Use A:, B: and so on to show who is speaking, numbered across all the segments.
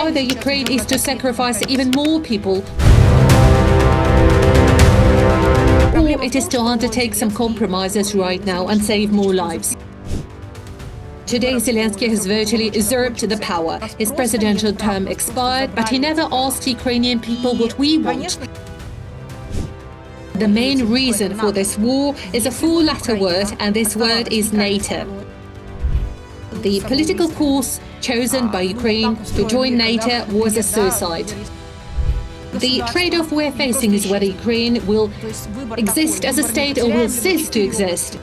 A: Either Ukraine is to sacrifice even more people, or it is to undertake some compromises right now and save more lives. Today, Zelensky has virtually usurped the power. His presidential term expired, but he never asked Ukrainian people what we want. The main reason for this war is a four-letter word, and this word is NATO. The political course chosen by Ukraine to join NATO was a suicide. The trade-off we're facing is whether Ukraine will exist as a state or will cease to exist.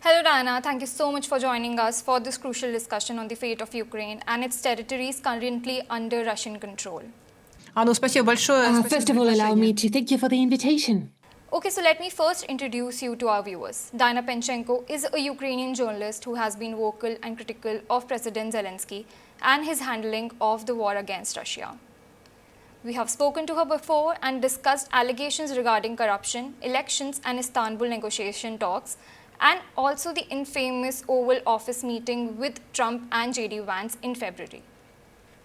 B: Hello Diana, thank you so much for joining us for this crucial discussion on the fate of Ukraine and its territories currently under Russian control.
A: First of all, allow me to thank you for the invitation.
B: Okay, so let me first introduce you to our viewers. Diana Panchenko is a Ukrainian journalist who has been vocal and critical of President Zelensky and his handling of the war against Russia. We have spoken to her before and discussed allegations regarding corruption, elections and Istanbul negotiation talks, and also the infamous Oval Office meeting with Trump and JD Vance in February.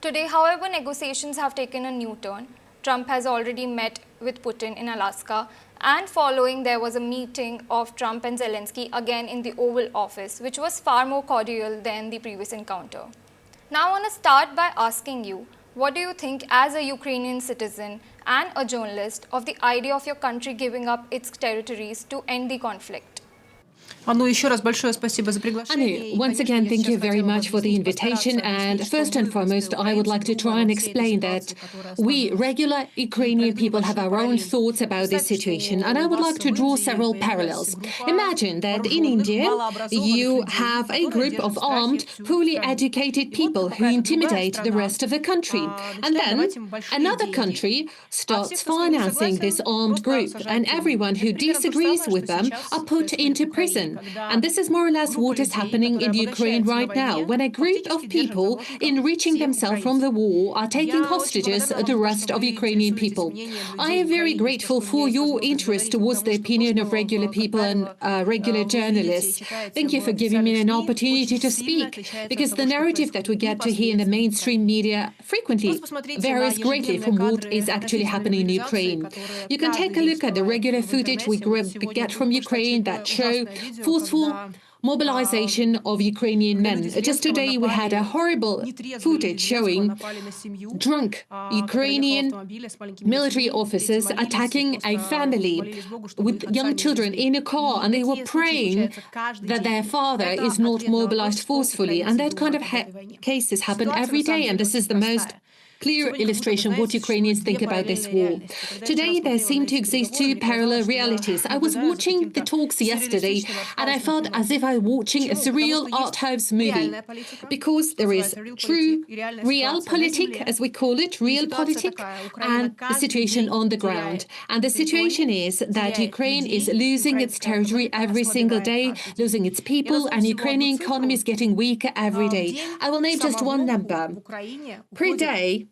B: Today, however, negotiations have taken a new turn. Trump has already met with Putin in Alaska, and following there was a meeting of Trump and Zelensky again in the Oval Office, which was far more cordial than the previous encounter. Now I want to start by asking you, what do you think as a Ukrainian citizen and a journalist of the idea of your country giving up its territories to end the conflict?
A: Anu, once again, thank you very much for the invitation. And first and foremost, I would like to try and explain that we regular Ukrainian people have our own thoughts about this situation. And I would like to draw several parallels. Imagine that in India, you have a group of armed, fully educated people who intimidate the rest of the country. And then another country starts financing this armed group, and everyone who disagrees with them are put into prison. And this is more or less what is happening in Ukraine right now, when a group of people enriching themselves from the war are taking hostages the rest of Ukrainian people. I am very grateful for your interest towards the opinion of regular people and regular journalists. Thank you for giving me an opportunity to speak, because the narrative that we get to hear in the mainstream media frequently varies greatly from what is actually happening in Ukraine. You can take a look at the regular footage we get from Ukraine that show forceful mobilization of Ukrainian men. Just today we had a horrible footage showing drunk Ukrainian military officers attacking a family with young children in a car, and they were praying that their father is not mobilized forcefully. And that kind of cases happen every day, and this is the most clear illustration of what Ukrainians think about this war. Today, there seem to exist two parallel realities. I was watching the talks yesterday, and I felt as if I was watching a surreal art house movie, because there is true, realpolitik, as we call it, realpolitik, and the situation on the ground. And the situation is that Ukraine is losing its territory every single day, losing its people, and Ukrainian economy is getting weaker every day. I will name just one number. Per day,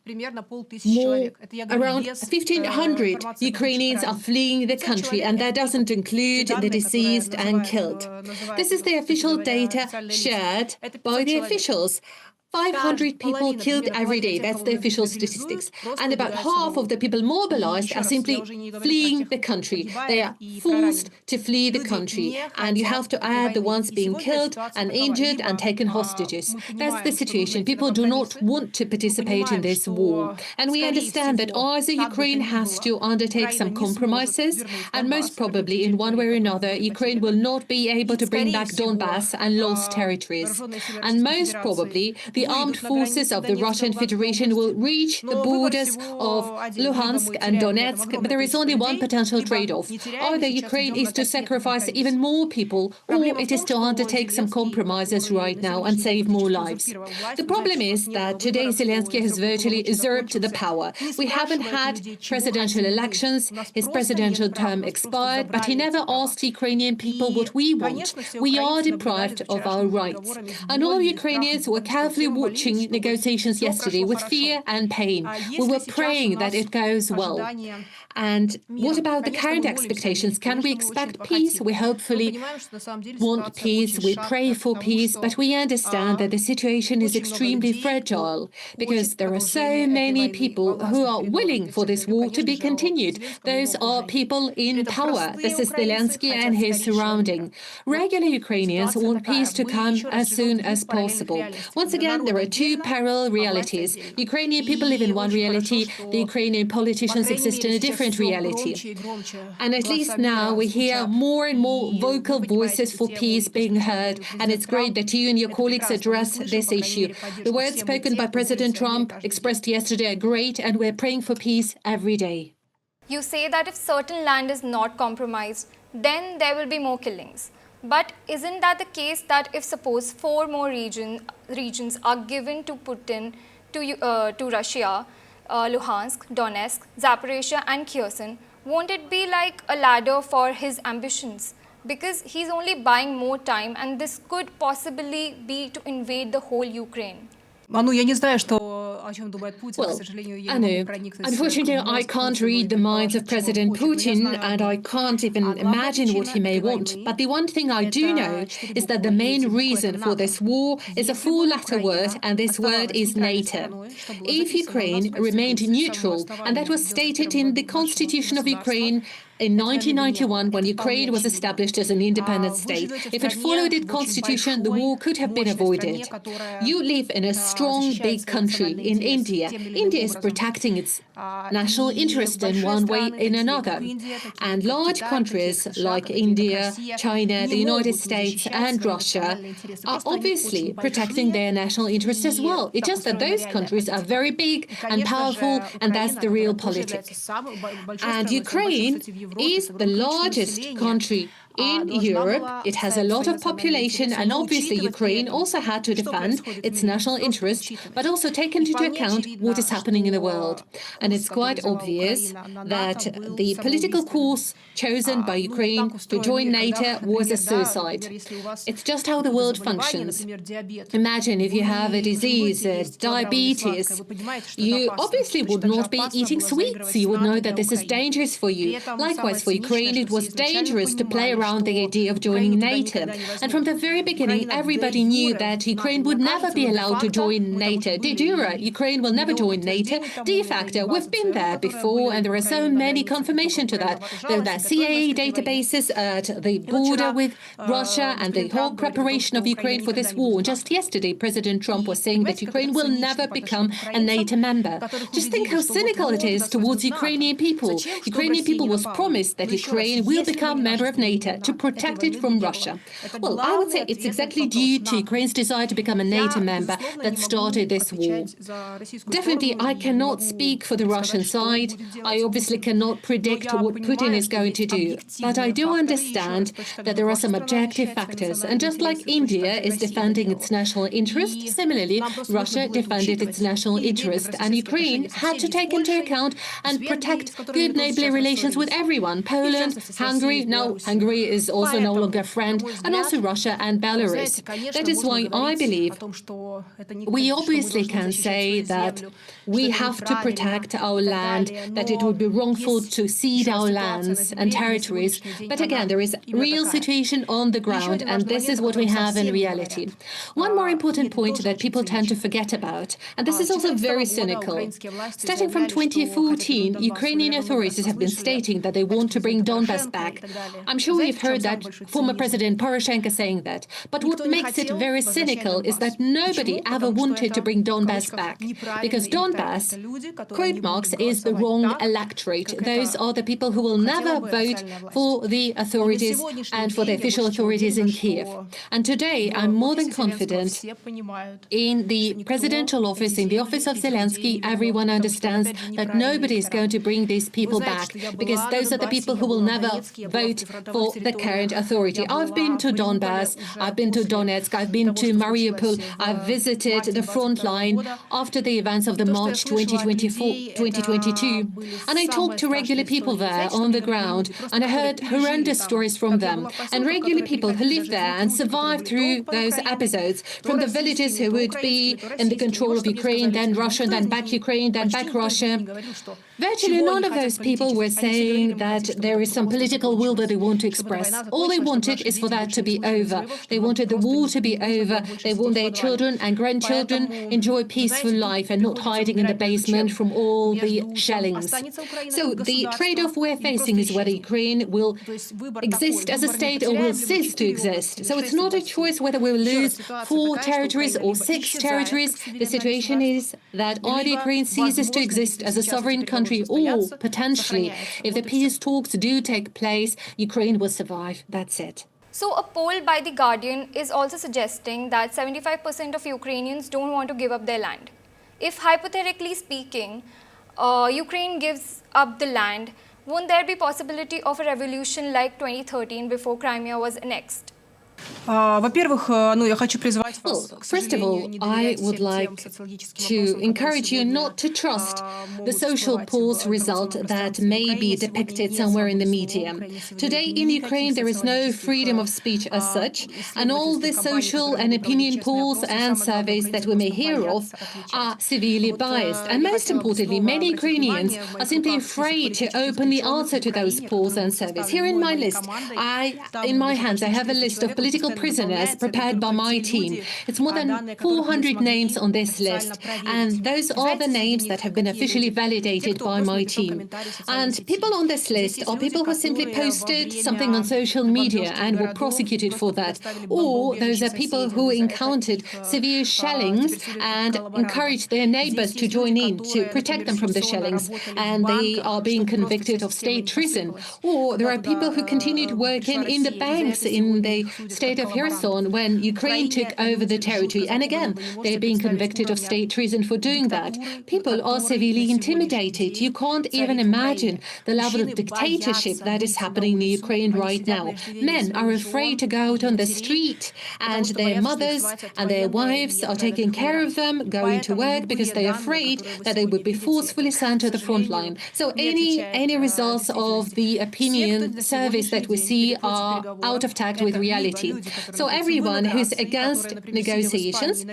A: around 1,500 Ukrainians are fleeing the country, and that doesn't include the deceased and killed. This is the official data shared by the officials. 500 people killed every day. That's the official statistics. And about half of the people mobilized are simply fleeing the country. They are forced to flee the country. And you have to add the ones being killed and injured and taken hostages. That's the situation. People do not want to participate in this war. And we understand that either Ukraine has to undertake some compromises, and most probably in one way or another, Ukraine will not be able to bring back Donbass and lost territories. And most probably, the armed forces of the Russian Federation will reach the borders of Luhansk and Donetsk, but there is only one potential trade-off. Either Ukraine is to sacrifice even more people, or it is to undertake some compromises right now and save more lives. The problem is that today Zelensky has virtually usurped the power. We haven't had presidential elections, his presidential term expired, but he never asked Ukrainian people what we want. We are deprived of our rights. And all Ukrainians were carefully watching negotiations yesterday with fear and pain. We were praying that it goes well. And what about the current expectations? Can we expect peace? We hopefully want peace, we pray for peace, but we understand that the situation is extremely fragile because there are so many people who are willing for this war to be continued. Those are people in power. This is Zelensky and his surrounding. Regular Ukrainians want peace to come as soon as possible. Once again, there are two parallel realities. Ukrainian people live in one reality, the Ukrainian politicians exist in a different reality. And at least now we hear more and more vocal voices for peace being heard, and it's great that you and your colleagues address this issue. The words spoken by President Trump expressed yesterday are great, and we're praying for peace every day.
B: You say that if certain land is not compromised, then there will be more killings. But isn't that the case that if suppose 4 more regions are given to Putin, to Russia, Luhansk, Donetsk, Zaporizhia and Kherson, won't it be like a ladder for his ambitions? Because he's only buying more time, and this could possibly be to invade the whole Ukraine.
A: Well, I know. Unfortunately, I can't read the minds of President Putin, and I can't even imagine what he may want. But the one thing I do know is that the main reason for this war is a 4-letter word, and this word is NATO. If Ukraine remained neutral, and that was stated in the Constitution of Ukraine in 1991, when Ukraine was established as an independent state, if it followed its constitution, the war could have been avoided. You live in a strong, big country in India. India is protecting its national interest in one way or in another. And large countries like India, China, the United States and Russia are obviously protecting their national interest as well. It's just that those countries are very big and powerful, and that's the real politics. And Ukraine is the largest country in Europe. It has a lot of population, and obviously Ukraine also had to defend its national interest, but also take into account what is happening in the world. And it's quite obvious that the political course chosen by Ukraine to join NATO was a suicide. It's just how the world functions. Imagine if you have a disease, diabetes, you obviously would not be eating sweets. You would know that this is dangerous for you. Likewise, for Ukraine, it was dangerous to play around the idea of joining NATO. And from the very beginning, everybody knew that Ukraine would never be allowed to join NATO. De jure, Ukraine will never join NATO. De facto, we've been there before, and there are so many confirmation to that. There are CIA databases at the border with Russia and the whole preparation of Ukraine for this war. And just yesterday, President Trump was saying that Ukraine will never become a NATO member. Just think how cynical it is towards Ukrainian people. Ukrainian people was promised that Ukraine will become member of NATO to protect it from Russia. Well, I would say it's exactly due to Ukraine's desire to become a NATO member that started this war. Definitely, I cannot speak for the Russian side. I obviously cannot predict what Putin is going to do. But I do understand that there are some objective factors. And just like India is defending its national interest, similarly, Russia defended its national interest. And Ukraine had to take into account and protect good neighborly relations with everyone. Poland, Hungary, now Hungary is also no longer a friend, and also Russia and Belarus. That is why I believe we obviously can say that we have to protect our land, that it would be wrongful to cede our lands and territories. But again, there is a real situation on the ground, and this is what we have in reality. One more important point that people tend to forget about, and this is also very cynical. Starting from 2014, Ukrainian authorities have been stating that they want to bring Donbas back. I'm sure we've heard that former President Poroshenko saying that. But what makes it very cynical is that nobody ever wanted to bring Donbas back. Because Donbas, quote marks, is the wrong electorate. Those are the people who will never vote for the authorities and for the official authorities in Kiev. And today, I'm more than confident in the presidential office, in the office of Zelensky, everyone understands that nobody is going to bring these people back, because those are the people who will never vote for the current authority. I've been to Donbas, I've been to Donetsk, I've been to Mariupol, I've visited the front line after the events of the March 2022, and I talked to regular people there on the ground, and I heard horrendous stories from them, and regular people who lived there and survived through those episodes, from the villages who would be in the control of Ukraine, then Russia, then back Ukraine, then back Russia. Virtually none of those people were saying that there is some political will that they want to express. All they wanted is for that to be over. They wanted the war to be over. They want their children and grandchildren enjoy peaceful life and not hiding in the basement from all the shellings. So the trade-off we're facing is whether Ukraine will exist as a state or will cease to exist. So it's not a choice whether we will lose 4 territories or 6 territories. The situation is that either Ukraine ceases to exist as a sovereign country or, potentially, if the peace talks do take place, Ukraine will survive. That's it.
B: So a poll by The Guardian is also suggesting that 75% of Ukrainians don't want to give up their land. If, hypothetically speaking, Ukraine gives up the land, won't there be possibility of a revolution like 2013 before Crimea was annexed?
A: Well, first of all, I would like to encourage you not to trust the social polls result that may be depicted somewhere in the media. Today in Ukraine, there is no freedom of speech as such, and all the social and opinion polls and surveys that we may hear of are severely biased. And most importantly, many Ukrainians are simply afraid to openly answer to those polls and surveys. Here in my list, in my hands, I have a list of political prisoners prepared by my team. It's more than 400 names on this list, and those are the names that have been officially validated by my team. And people on this list are people who simply posted something on social media and were prosecuted for that, or those are people who encountered severe shellings and encouraged their neighbors to join in to protect them from the shellings, and they are being convicted of state treason. Or there are people who continued working in the banks in the state of Kherson when Ukraine took over the territory, and again they're being convicted of state treason for doing that. People are severely intimidated. You can't even imagine the level of dictatorship that is happening in Ukraine right now. Men are afraid to go out on the street, and their mothers and their wives are taking care of them, going to work, because they're afraid that they would be forcefully sent to the front line. So any results of the opinion surveys that we see are out of tact with reality. So everyone who's against negotiations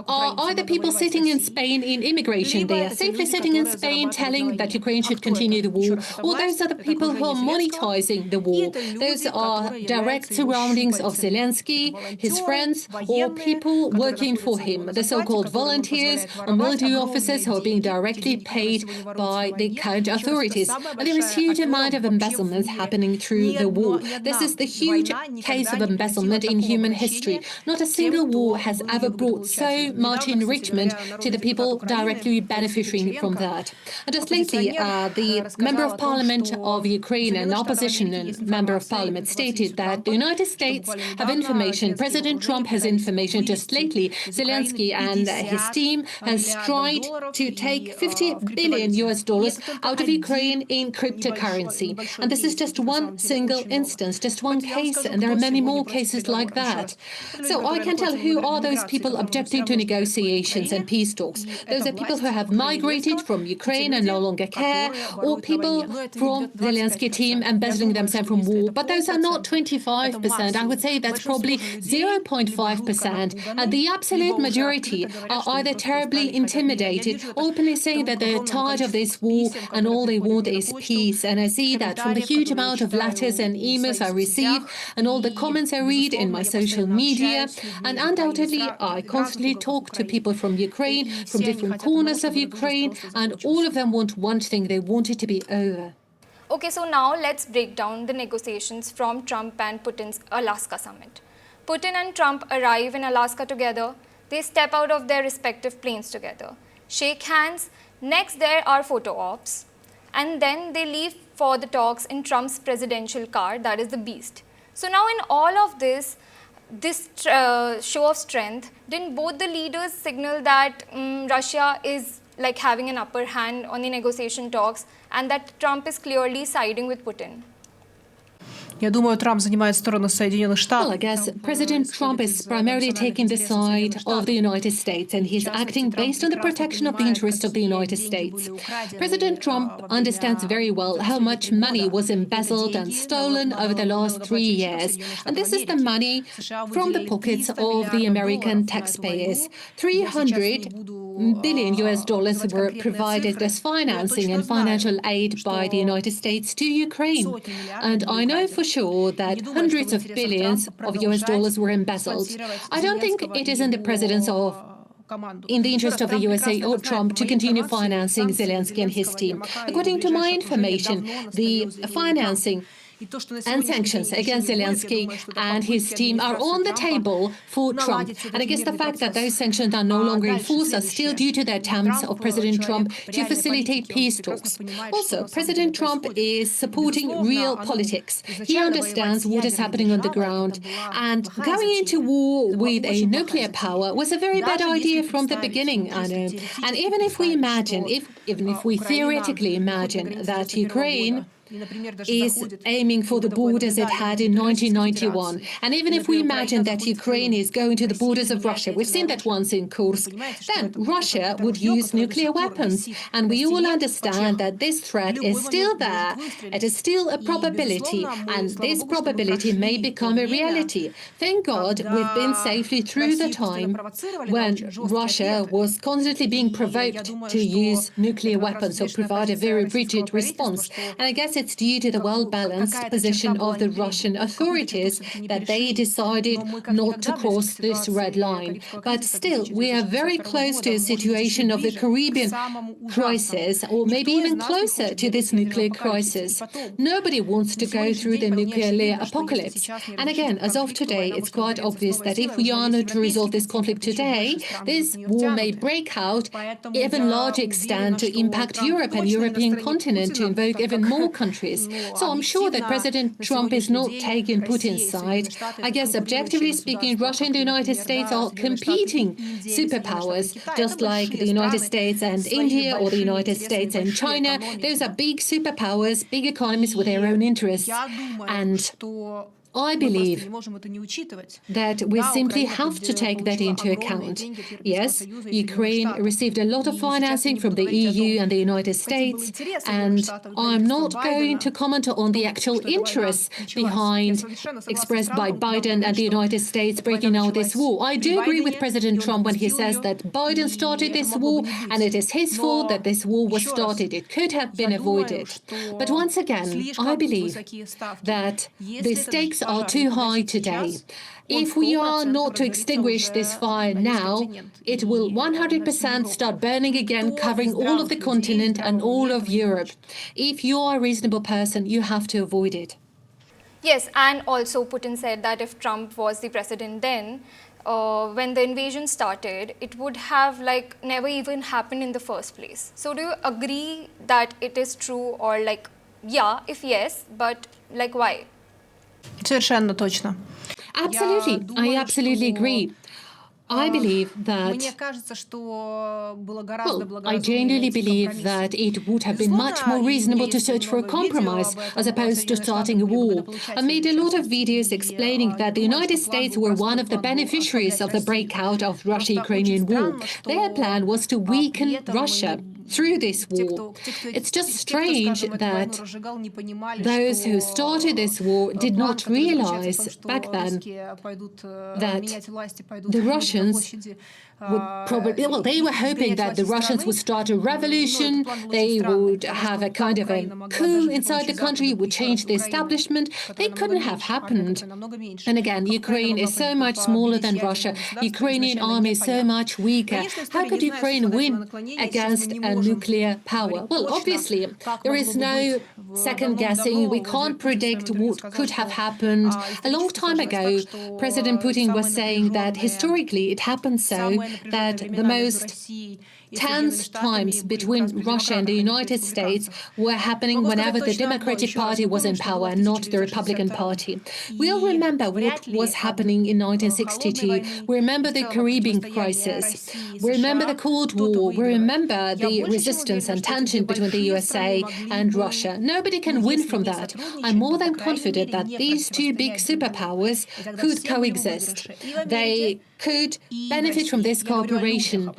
A: are either people sitting in Spain in immigration. They are safely sitting in Spain telling that Ukraine should continue the war, or those are the people who are monetizing the war. Those are direct surroundings of Zelensky, his friends, or people working for him, the so-called volunteers or military officers who are being directly paid by the current authorities. And there is huge amount of embezzlement happening through the war. This is the huge case of embezzlement in human history. Not a single war has ever brought so much enrichment to the people directly benefiting from that. And just lately, the Member of Parliament of Ukraine, an opposition Member of Parliament, stated that the United States have information, President Trump has information. Just lately, Zelensky and his team has tried to take $50 billion out of Ukraine in cryptocurrency. And this is just one single instance, just one case, and there are many more cases like that. So I can tell who are those people objecting to negotiations and peace talks. Those are people who have migrated from Ukraine and no longer care, or people from the Zelensky team embezzling themselves from war. But those are not 25%. I would say that's probably 0.5%. And the absolute majority are either terribly intimidated, openly saying that they're tired of this war and all they want is peace. And I see that from the huge amount of letters and emails I receive and all the comments I read in my social media. And undoubtedly, I constantly talk to people from Ukraine, from different corners of Ukraine, and all of them want one thing: they want it to be over.
B: Okay, so now let's break down the negotiations from Trump and Putin's Alaska summit. Putin and Trump arrive in Alaska together. They step out of their respective planes together, shake hands. Next, there are photo ops, and then they leave for the talks in Trump's presidential car, that is the Beast. So now in all of this show of strength, didn't both the leaders signal that Russia is like having an upper hand on the negotiation talks and that Trump is clearly siding with Putin?
A: Well, I guess President Trump is primarily taking the side of the United States, and he's acting based on the protection of the interests of the United States. President Trump understands very well how much money was embezzled and stolen over the last 3 years. And this is the money from the pockets of the American taxpayers. $300 billion US dollars were provided as financing and financial aid by the United States to Ukraine. And I know for sure that hundreds of billions of US dollars were embezzled. I don't think it is in the interest of the USA or Trump to continue financing Zelensky and his team. According to my information, the financing and sanctions against Zelensky and his team are on the table for Trump. And I guess the fact that those sanctions are no longer in force are still due to the attempts of President Trump to facilitate peace talks. Also, President Trump is supporting real politics. He understands what is happening on the ground. And going into war with a nuclear power was a very bad idea from the beginning, I know. And even if we imagine, even if we theoretically imagine that Ukraine is aiming for the borders it had in 1991. And even if we imagine that Ukraine is going to the borders of Russia, we've seen that once in Kursk, then Russia would use nuclear weapons. And we all understand that this threat is still there. It is still a probability, and this probability may become a reality. Thank God we've been safely through the time when Russia was constantly being provoked to use nuclear weapons or provide a very rigid response. And I guess it's due to the well-balanced position of the Russian authorities that they decided not to cross this red line. But still, we are very close to a situation of the Caribbean crisis, or maybe even closer to this nuclear crisis. Nobody wants to go through the nuclear apocalypse. And again, as of today, it's quite obvious that if we are not to resolve this conflict today, this war may break out even larger extent to impact Europe and European continent, to invoke even more countries. So I'm sure that President Trump is not taking Putin's side. I guess, objectively speaking, Russia and the United States are competing superpowers, just like the United States and India or the United States and China. Those are big superpowers, big economies with their own interests. And I believe that we simply have to take that into account. Yes, Ukraine received a lot of financing from the EU and the United States, and I'm not going to comment on the actual interests behind expressed by Biden and the United States breaking out this war. I do agree with President Trump when he says that Biden started this war, and it is his fault that this war was started. It could have been avoided. But once again, I believe that the stakes are too high today. If we are not to extinguish this fire now, it will 100% start burning again, covering all of the continent and all of Europe. If you are a reasonable person, you have to avoid it.
B: Yes, and also Putin said that if Trump was the president then, when the invasion started, it would have never even happened in the first place. So do you agree that it is true, or yeah, if yes, but why?
C: Совершенно точно.
A: Absolutely. I absolutely agree. I believe that, I genuinely believe that it would have been much more reasonable to search for a compromise as opposed to starting a war. I made a lot of videos explaining that the United States were one of the beneficiaries of the breakout of Russia-Ukrainian war. Their plan was to weaken Russia through this war. It's just strange that those who started this war did not realize back then that the Russians would probably, they were hoping that the Russians would start a revolution, they would have a kind of a coup inside the country, would change the establishment. They couldn't have happened. And again, Ukraine is so much smaller than Russia. Ukrainian army is so much weaker. How could Ukraine win against a nuclear power? Well, obviously, there is no second guessing. We can't predict what could have happened. A long time ago, President Putin was saying that historically it happened so that the most tense times between Russia and the United States were happening whenever the Democratic Party was in power and not the Republican Party. We all remember what was happening in 1962. We remember the Caribbean crisis. We remember the Cold War. We remember the resistance and tension between the USA and Russia. Nobody can win from that. I'm more than confident that these two big superpowers could coexist. They could benefit from this cooperation.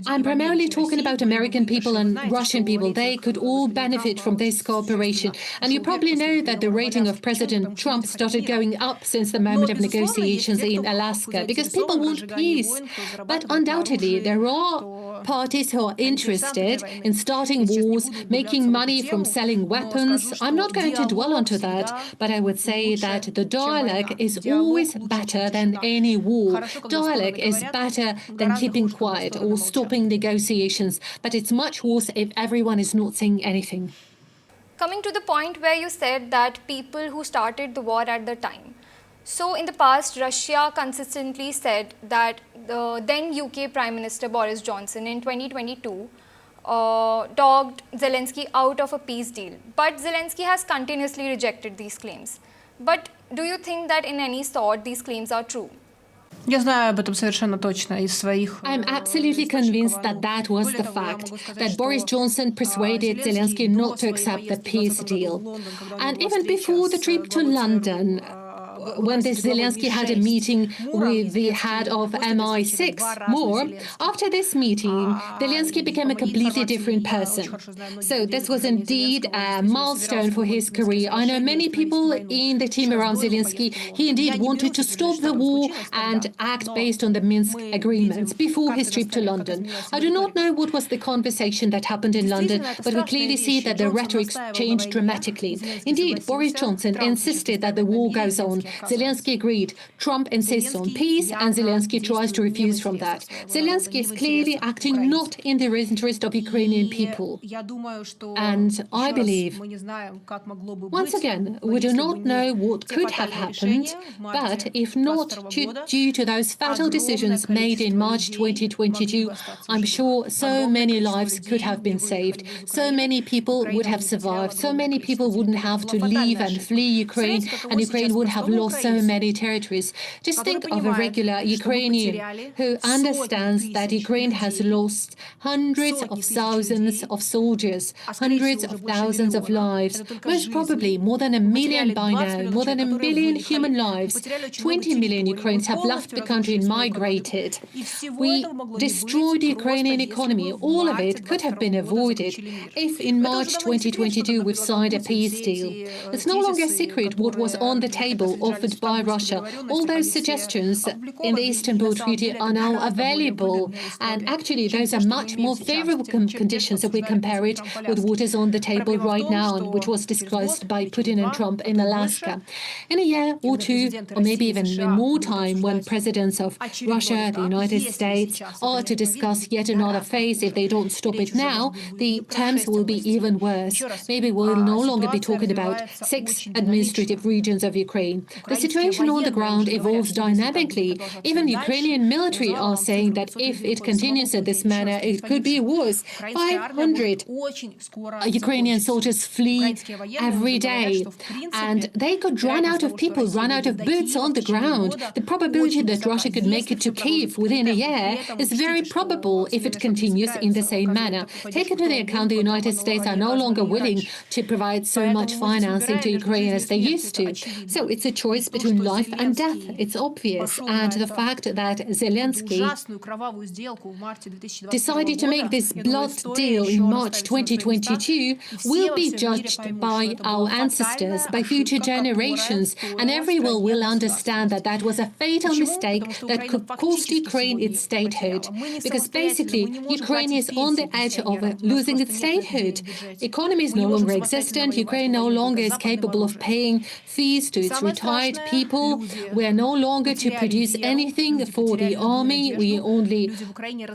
A: I'm primarily talking about American people and Russian people. They could all benefit from this cooperation. And you probably know that the rating of President Trump started going up since the moment of negotiations in Alaska, because people want peace. But undoubtedly, there are parties who are interested in starting wars, making money from selling weapons. I'm not going to dwell onto that, but I would say that the dialogue is always better than any war. Dialogue is better than keeping quiet or stopping negotiations, but it's much worse if everyone is not saying anything.
B: Coming to the point where you said that people who started the war at the time. So in the past, Russia consistently said that the then UK Prime Minister Boris Johnson in 2022 talked Zelensky out of a peace deal. But Zelensky has continuously rejected these claims. But do you think that in any sort these claims are true?
C: Я знаю об этом совершенно точно из своих...
A: I'm absolutely convinced that that was the fact, that Boris Johnson persuaded Zelensky not to accept the peace deal. And even before the trip to London, when this Zelensky had a meeting with the head of MI6 more, after this meeting, Zelensky became a completely different person. So this was indeed a milestone for his career. I know many people in the team around Zelensky, he indeed wanted to stop the war and act based on the Minsk agreements before his trip to London. I do not know what was the conversation that happened in London, but we clearly see that the rhetoric changed dramatically. Indeed, Boris Johnson insisted that the war goes on. Zelensky agreed. Trump insists on peace, and Zelensky tries to refuse from that. Zelensky is clearly acting not in the interest of Ukrainian people. And I believe, once again, we do not know what could have happened, but if not due to those fatal decisions made in March 2022, I'm sure so many lives could have been saved. So many people would have survived. So many people wouldn't have to leave and flee Ukraine, and Ukraine would have lost so many territories. Just think of a regular Ukrainian who understands that Ukraine has lost hundreds of thousands of soldiers, hundreds of thousands of lives, most probably more than 1 million by now, more than 1 billion human lives. 20 million Ukrainians have left the country and migrated. We destroyed the Ukrainian economy. All of it could have been avoided if in March 2022 we've signed a peace deal. It's no longer a secret what was on the table offered by Russia. All those suggestions in the Istanbul Treaty are now available, and actually those are much more favorable conditions if we compare it with what is on the table right now, which was discussed by Putin and Trump in Alaska. In a year or two, or maybe even in more time, when presidents of Russia, the United States are to discuss yet another phase, if they don't stop it now, the terms will be even worse. Maybe we'll no longer be talking about 6 administrative regions of Ukraine. The situation on the ground evolves dynamically. Even Ukrainian military are saying that if it continues in this manner, it could be worse. 500 Ukrainian soldiers flee every day, and they could run out of people, run out of boots on the ground. The probability that Russia could make it to Kyiv within a year is very probable if it continues in the same manner. Take into account the United States are no longer willing to provide so much financing to Ukraine as they used to. So it's a choice between life and death. It's obvious. And the fact that Zelensky decided to make this blood deal in March 2022 will be judged by our ancestors, by future generations, and everyone will understand that that was a fatal mistake that could cost Ukraine its statehood. Because basically, Ukraine is on the edge of losing its statehood. Economy is no longer existent. Ukraine no longer is capable of paying fees to its retired people. We are no longer to produce anything for the army. We only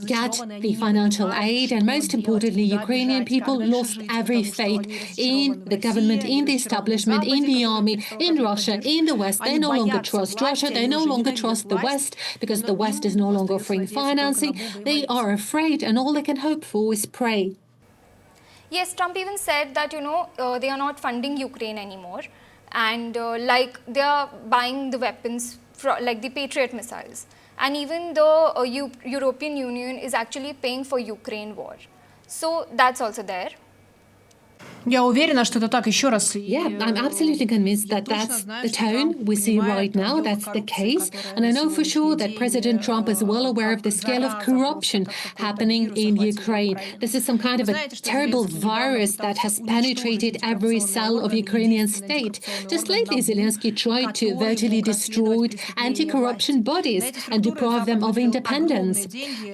A: get the financial aid. And most importantly, Ukrainian people lost every faith in the government, in the establishment, in the army, in Russia, in the West. They no longer trust Russia. They no longer trust the West because the West is no longer offering financing. They are afraid, and all they can hope for is pray.
B: Yes, Trump even said that, they are not funding Ukraine anymore. And like they are buying the weapons, like the Patriot missiles. And even the European Union is actually paying for Ukraine war. So that's also there.
C: Я уверена, что это так еще раз.
A: Yeah, I'm absolutely convinced that that's the tone we see right now. That's the case. And I know for sure that President Trump is well aware of the scale of corruption happening in Ukraine. This is some kind of a terrible virus that has penetrated every cell of Ukrainian state. Just lately, Zelensky tried to virtually destroy anti-corruption bodies and deprive them of independence.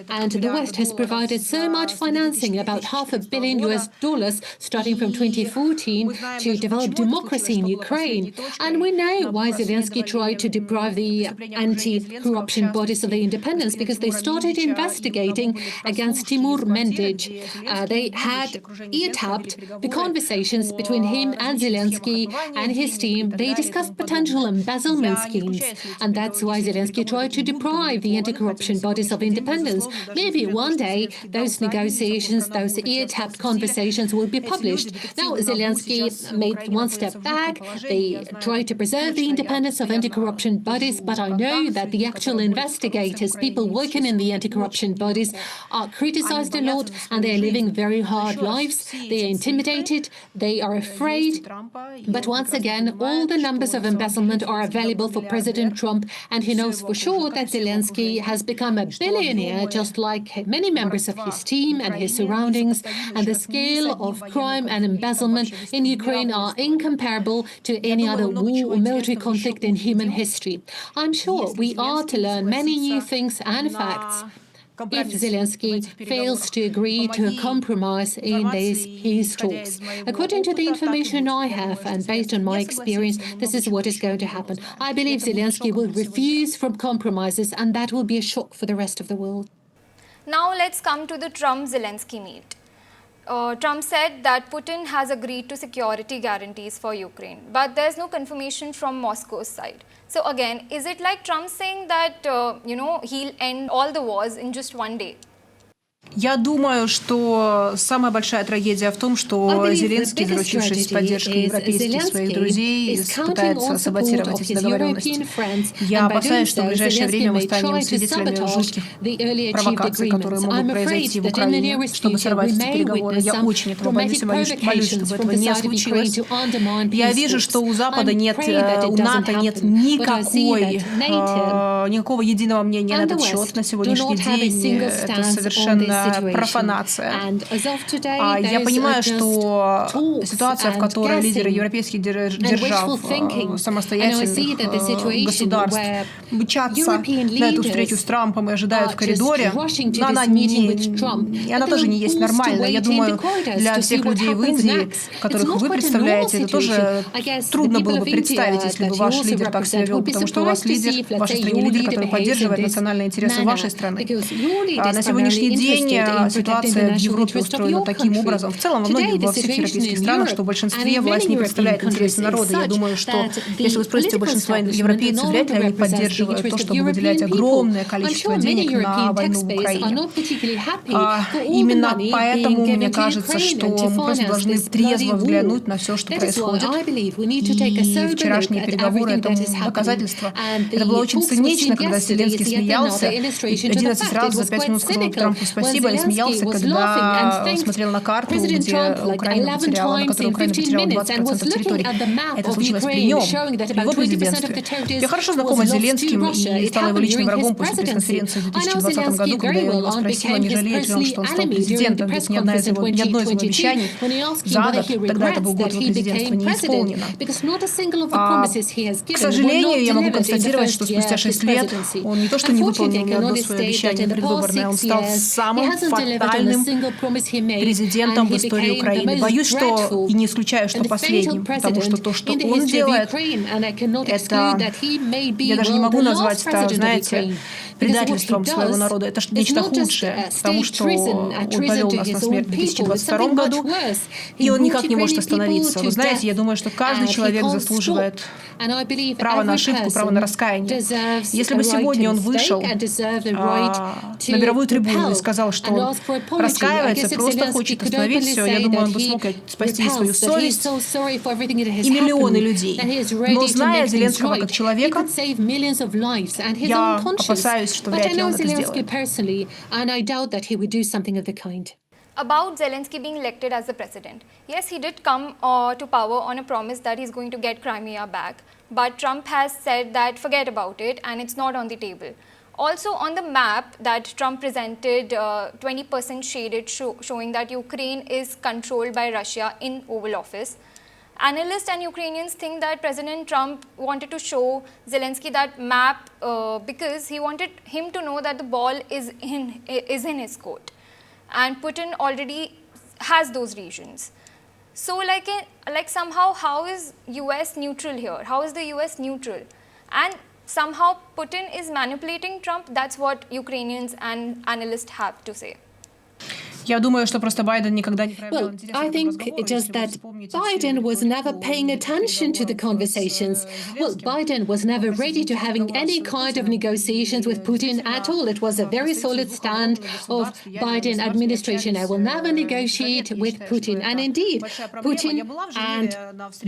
A: And the West has provided so much financing, about $500 million, starting from 2014, to develop democracy in Ukraine. And we know why Zelensky tried to deprive the anti-corruption bodies of their independence, because they started investigating against Timur Mendic. They had ear-tapped the conversations between him and Zelensky and his team. They discussed potential embezzlement schemes. And that's why Zelensky tried to deprive the anti-corruption bodies of independence. Maybe one day those negotiations, those ear-tapped conversations will be published. Now, Zelensky made one step back. They tried to preserve the independence of anti-corruption bodies, but I know that the actual investigators, people working in the anti-corruption bodies, are criticized a lot, and they are living very hard lives. They are intimidated. They are afraid. But once again, all the numbers of embezzlement are available for President Trump, and he knows for sure that Zelensky has become a billionaire, just like many members of his team and his surroundings, and the scale of crime and embezzlement in Ukraine are incomparable to any other war or military conflict in human history. I'm sure we are to learn many new things and facts if Zelensky fails to agree to a compromise in these peace talks. According to the information I have, and based on my experience, this is what is going to happen. I believe Zelensky will refuse from compromises, and that will be a shock for the rest of the world.
B: Now let's come to the Trump-Zelensky meet. Trump said that Putin has agreed to security guarantees for Ukraine, but there's no confirmation from Moscow's side. So again, is it like Trump saying that, he'll end all the wars in just one day?
C: Я думаю, что самая большая трагедия в том, что Зеленский, заручившись поддержкой европейских своих друзей, пытается саботировать эти договоренности. Я опасаюсь, что в ближайшее время мы станем свидетелями жутких провокаций, которые могут произойти в Украине, чтобы сорвать эти переговоры. Я очень этого боюсь и молюсь, чтобы этого не случилось. Я вижу, что у Запада нет, у НАТО нет никакого единого мнения на этот счет на сегодняшний день. Это совершенно профанация. Я понимаю, что ситуация, в которой лидеры европейских держав, самостоятельных государств мчатся на эту встречу с Трампом и ожидают в коридоре, но она тоже не есть нормальной. Я думаю, для всех людей в Индии, которых вы представляете, это тоже трудно было бы представить, если бы ваш лидер так себя вел, потому что у вас лидер, в вашей стране лидер, который поддерживает национальные интересы вашей страны. На сегодняшний день ситуация в Европе устроена таким образом, в целом во всех европейских странах, что в большинстве власть не представляет интересы народа. Я думаю, что если вы спросите у большинства европейцев, вряд ли они поддерживают то, чтобы выделять огромное количество денег на войну в Украине. Именно поэтому мне кажется, что мы просто должны трезво взглянуть на все, что происходит. И вчерашние переговоры этому доказательство. Это было очень цинично, когда Зеленский смеялся. 11 раз за 5 минут сказал Трампу спасибо, и смеялся, когда смотрел на карту, где Украина потеряла, на которой Украина потеряла 20% территории. Это случилось при нем, при его президентстве. Я хорошо знакома с Зеленским и стала его личным врагом после пресс-конференции в 2020 году, когда я его спросила, не жалеет ли он, что он стал президентом, ведь ни одно из его обещаний за год, тогда это был год его президентства, не исполнено. К сожалению, я могу констатировать, что спустя 6 лет он не то что не выполнил ни одно свое обещание предвыборное, он стал самым фатальным президентом в истории Украины. Боюсь, что и не исключаю, что последним, потому что то, что он делает, это, я даже не могу назвать это, знаете, предательством своего народа. Это нечто худшее, потому что он повел нас на смерть в 2022 году, и он никак не может остановиться. Вы знаете, я думаю, что каждый человек заслуживает право на ошибку, право на раскаяние. Если бы сегодня он вышел на мировую трибуну и сказал, что он раскаивается, просто хочет остановить все, я думаю, он бы смог спасти и свою совесть, и миллионы людей. Но зная Зеленского как человека, я опасаюсь, что вряд ли он это сделает.
B: about Zelensky being elected as the president. Yes, he did come to power on a promise that he's going to get Crimea back, but Trump has said that forget about it and it's not on the table. Also on the map that Trump presented, 20% shaded showing that Ukraine is controlled by Russia in Oval Office. Analysts and Ukrainians think that President Trump wanted to show Zelensky that map because he wanted him to know that the ball is in his court. And Putin already has those regions. So like somehow, how is US neutral here? How is the US neutral? And somehow Putin is manipulating Trump. That's what Ukrainians and analysts have to say.
C: Well,
A: I think just that Biden was never paying attention to the conversations. Well, Biden was never ready to having any kind of negotiations with Putin at all. It was a very solid stand of Biden administration. I will never negotiate with Putin. And indeed, Putin and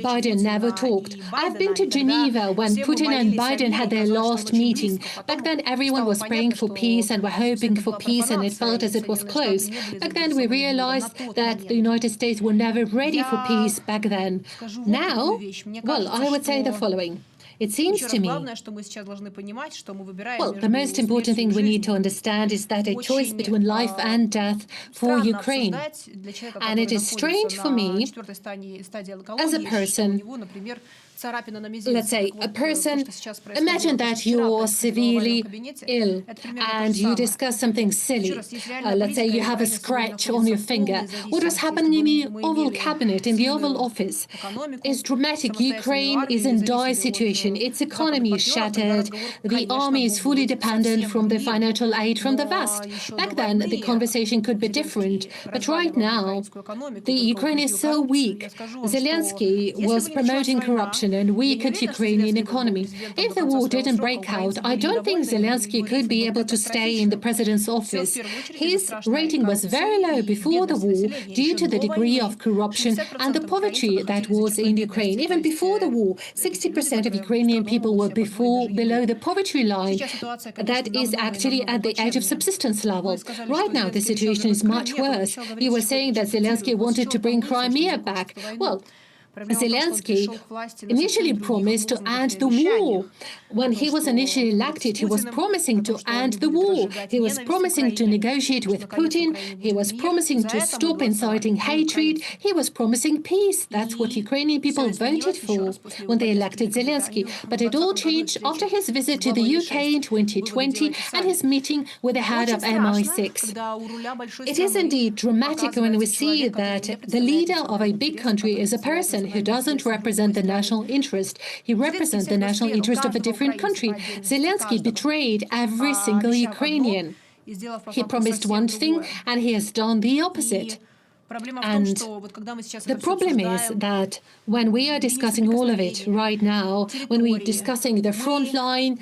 A: Biden never talked. I've been to Geneva when Putin and Biden had their last meeting. Back then, everyone was praying for peace and were hoping for peace, and it felt as it was close. Back then, we realized that the United States were never ready for peace back then. Now, well, I would say the following. It seems to me, well, the most important thing we need to understand is that a choice between life and death for Ukraine. And it is strange for me, as a person, let's say a person, imagine that you're severely ill and you discuss something silly. Let's say you have a scratch on your finger. What was happening in the Oval Cabinet, in the Oval Office, is dramatic. Ukraine is in dire situation. Its economy is shattered. The army is fully dependent from the financial aid from the West. Back then, the conversation could be different. But right now, the Ukraine is so weak. Zelensky was promoting corruption and weakened Ukrainian economy. If the war didn't break out, I don't think Zelensky could be able to stay in the president's office. His rating was very low before the war due to the degree of corruption and the poverty that was in Ukraine. Even before the war, 60% of Ukrainian people were below the poverty line. That is actually at the edge of subsistence level. Right now, the situation is much worse. You were saying that Zelensky wanted to bring Crimea back. Well, Zelensky initially promised to end the war. When he was initially elected, he was promising to end the war. He was promising to negotiate with Putin. He was promising to stop inciting hatred. He was promising peace. That's what Ukrainian people voted for when they elected Zelensky. But it all changed after his visit to the UK in 2020 and his meeting with the head of MI6. It is indeed dramatic when we see that the leader of a big country is a person who doesn't represent the national interest. He represents the national interest of a different country. Zelensky betrayed every single Ukrainian. He promised one thing and he has done the opposite. And the problem is that when we are discussing all of it right now, when we're discussing the front line,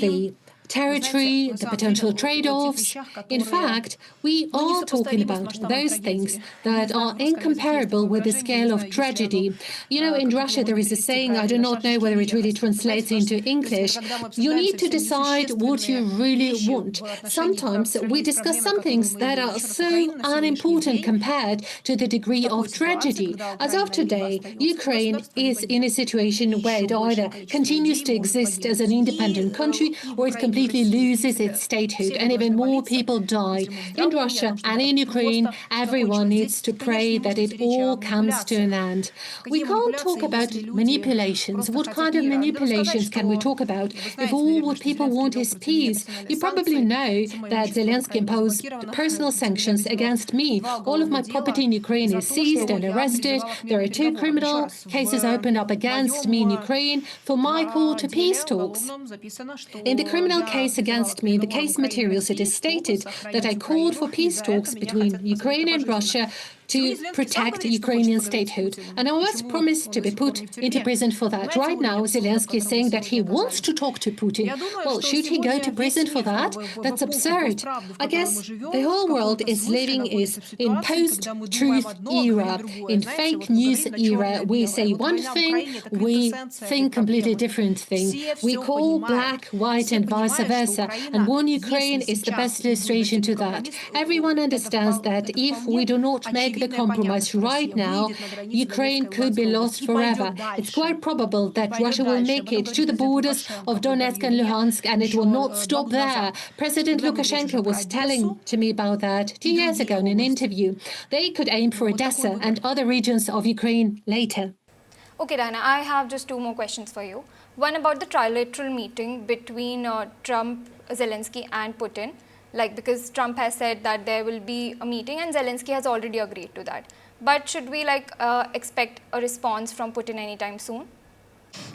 A: the territory, the potential trade-offs. In fact, we are talking about those things that are incomparable with the scale of tragedy. You know, in Russia there is a saying, I do not know whether it really translates into English, you need to decide what you really want. Sometimes we discuss some things that are so unimportant compared to the degree of tragedy. As of today, Ukraine is in a situation where it either continues to exist as an independent country or it completely loses its statehood, and even more people die. In Russia and in Ukraine, everyone needs to pray that it all comes to an end. We can't talk about manipulations. What kind of manipulations can we talk about if all what people want is peace? You probably know that Zelensky imposed personal sanctions against me. All of my property in Ukraine is seized and arrested. There are 2 criminal cases opened up against me in Ukraine for my call to peace talks. In the criminal case against me, in the case materials, it is stated that I called for peace talks between Ukraine and Russia to protect Ukrainian statehood. And I was promised to be put into prison for that. Right now, Zelensky is saying that he wants to talk to Putin. Well, should he go to prison for that? That's absurd. I guess the whole world is living in post-truth era, in fake news era. We say one thing, we think completely different thing. We call black, white, and vice versa. And war in Ukraine is the best illustration to that. Everyone understands that if we do not make the compromise right now, Ukraine could be lost forever. It's quite probable that Russia will make it to the borders of Donetsk and Luhansk, and it will not stop there. President Lukashenko was telling to me about that 2 years ago in an interview. They could aim for Odessa and other regions of Ukraine later.
B: Okay, Diana, I have just two more questions for you. One about the trilateral meeting between Trump, Zelensky and Putin. Because Trump has said that there will be a meeting and Zelensky has already agreed to that. But should we expect a response from Putin anytime soon?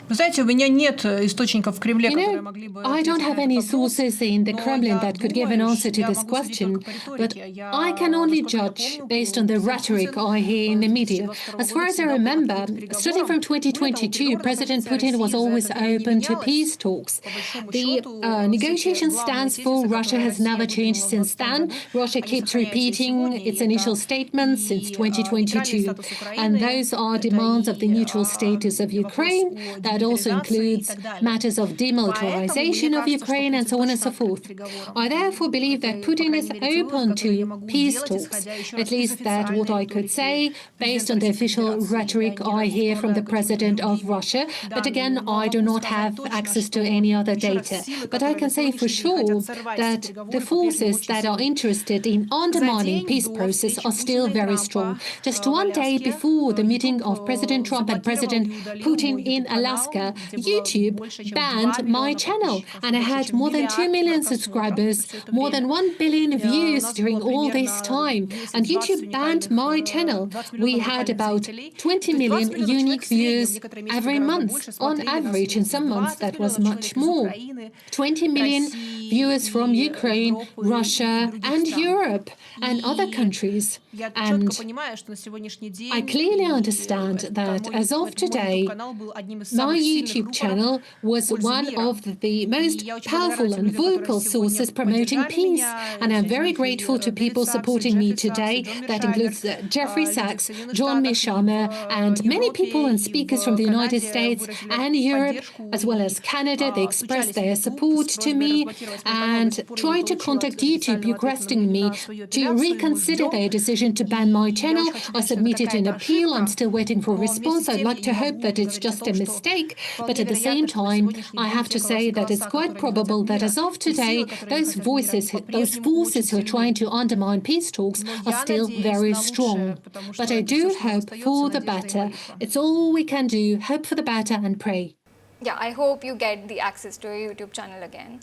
C: Вы знаете, у меня нет источников в Кремле, которые могли бы...
A: I don't have any sources in the Kremlin that could give an answer to this question, but I can only judge based on the rhetoric I hear in the media. As far as I remember, starting from 2022, President Putin was always open to peace talks. The negotiation stance for Russia has never changed since then. Russia keeps repeating its initial statements since 2022, and those are demands of the neutral status of Ukraine. That also includes matters of demilitarization of Ukraine and so on and so forth. I therefore believe that Putin is open to peace talks. At least that's what I could say based on the official rhetoric I hear from the president of Russia. But again, I do not have access to any other data. But I can say for sure that the forces that are interested in undermining peace process are still very strong. Just one day before the meeting of President Trump and President Putin in Alaska, YouTube banned my channel, and I had more than 2 million subscribers, more than 1 billion views during all this time, and YouTube banned my channel. We had about 20 million unique views every month. On average, in some months that was much more. 20 million viewers from Ukraine, Russia, and Europe, and other countries. And I clearly understand that as of today, my YouTube channel was one of the most powerful and vocal sources promoting peace. And I'm very grateful to people supporting me today. That includes Jeffrey Sachs, John Mishama, and many people and speakers from the United States and Europe, as well as Canada. They expressed their support to me and tried to contact YouTube, requesting me to reconsider their decision to ban my channel. I submitted an appeal. I'm still waiting for a response. I'd like to hope that it's just a mistake, but at the same time, I have to say that it's quite probable that as of today, those forces who are trying to undermine peace talks are still very strong. But I do hope for the better. It's all we can do, hope for the better and pray.
B: Yeah, I hope you get the access to your YouTube channel again.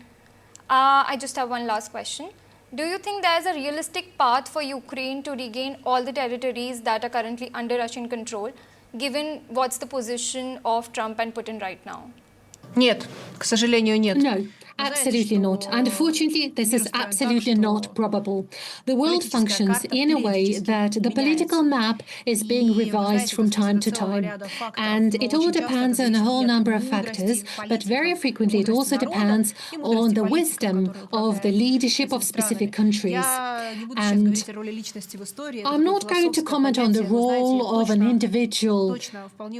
B: I just have one last question. Do you think there is a realistic path for Ukraine to regain all the territories that are currently under Russian control, given what's the position of Trump and Putin right now?
C: Нет, к сожалению, нет.
A: No, absolutely not. Unfortunately, this is absolutely not probable. The world functions in a way that the political map is being revised from time to time. And it all depends on a whole number of factors, but very frequently it also depends on the wisdom of the leadership of specific countries. And I'm not going to comment on the role of an individual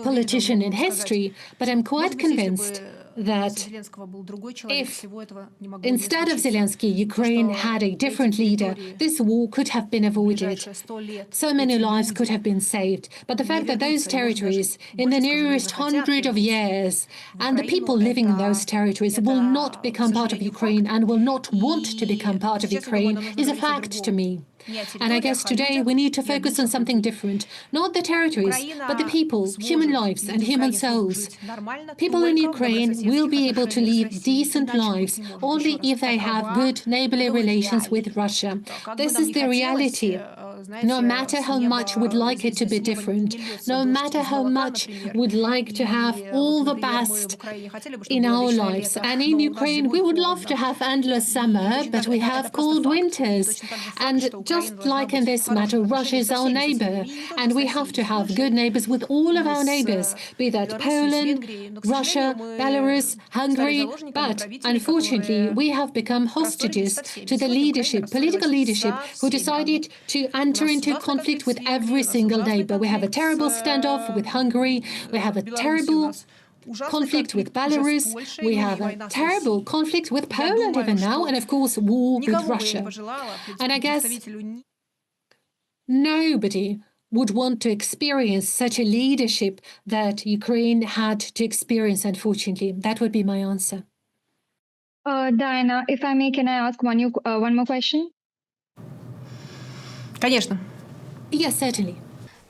A: politician in history, but I'm quite convinced that if instead of Zelensky, Ukraine had a different leader, this war could have been avoided. So many lives could have been saved. But the fact that those territories, in the nearest 100 of years, and the people living in those territories will not become part of Ukraine and will not want to become part of Ukraine is a fact to me. And I guess today we need to focus on something different. Not the territories, but the people, human lives and human souls. People in Ukraine will be able to live decent lives only if they have good neighborly relations with Russia. This is the reality. no matter how much we'd like it to be different, no matter how much we'd like to have all the best in our lives. And in Ukraine, we would love to have endless summer, but we have cold winters. And just like in this matter, Russia is our neighbor, and we have to have good neighbors with all of our neighbors, be that Poland, Russia, Belarus, Hungary. But unfortunately, we have become hostages to the leadership, political leadership, who decided to enter into conflict with every single neighbor. We have a terrible standoff with Hungary. We have a terrible conflict with Belarus. We have a terrible conflict with Poland even now, and of course, war with Russia. And I guess nobody would want to experience such a leadership that Ukraine had to experience, unfortunately. That would be my answer.
B: Diana, if I may, can I ask one more question?
C: Конечно.
A: Yes, certainly.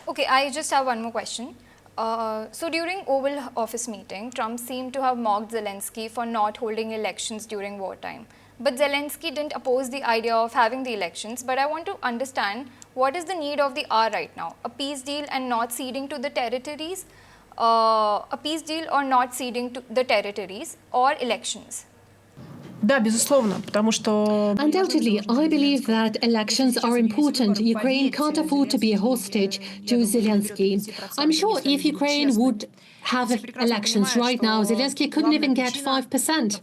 B: Okay, I just have one more question. So during Oval Office meeting, Trump seemed to have mocked Zelensky for not holding elections during wartime. But Zelensky didn't oppose the idea of having the elections. But I want to understand, what is the need of the hour right now? A peace deal and not ceding to the territories? A peace deal or not ceding to the territories, or elections?
C: Да, безусловно, потому что...
A: Undoubtedly, I believe that elections are important. Ukraine can't afford to be a hostage to Zelensky. I'm sure if Ukraine would have elections right now, Zelensky couldn't even get 5%.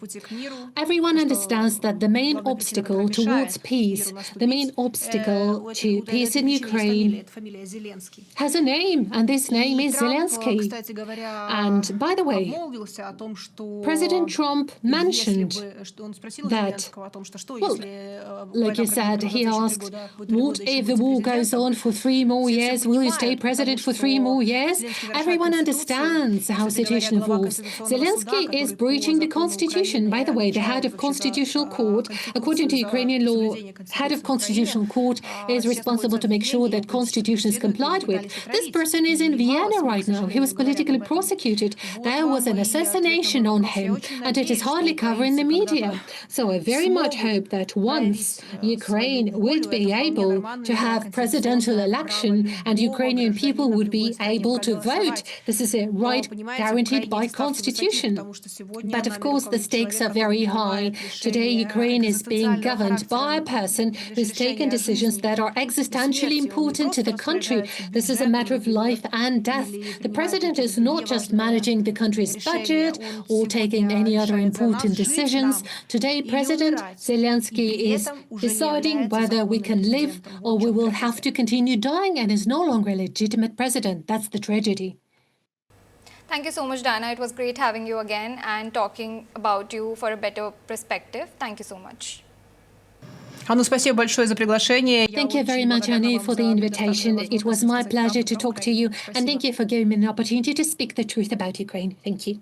A: Everyone understands that the main obstacle towards peace, the main obstacle to peace in Ukraine has a name, and this name is Zelensky. And by the way, President Trump mentioned that, well, like you said, he asked, what if the war goes on for 3 more years? Will you stay president for 3 more years? Everyone understands how the situation evolves. Zelensky is breaching the constitution. By the way, the head of constitutional court, according to Ukrainian law, head of constitutional court is responsible to make sure that constitution is complied with. This person is in Vienna right now. He was politically prosecuted. There was an assassination on him, and it is hardly covering the media. So I very much hope that once Ukraine would be able to have presidential election and Ukrainian people would be able to vote, this is a right guaranteed by constitution. But of course, the stakes are very high. Today, Ukraine is being governed by a person who's taken decisions that are existentially important to the country. This is a matter of life and death. The president is not just managing the country's budget or taking any other important decisions. Today, President Zelensky is deciding whether we can live or we will have to continue dying, and is no longer a legitimate president. That's the tragedy.
B: Thank you so much, Diana. It was great having you again and talking about you for a better perspective. Thank you so much.
C: Анну, спасибо большое за приглашение.
A: Thank you very much, Annie, for the invitation. It was my pleasure to talk to you, and thank you for giving me an opportunity to speak the truth about Ukraine. Thank you.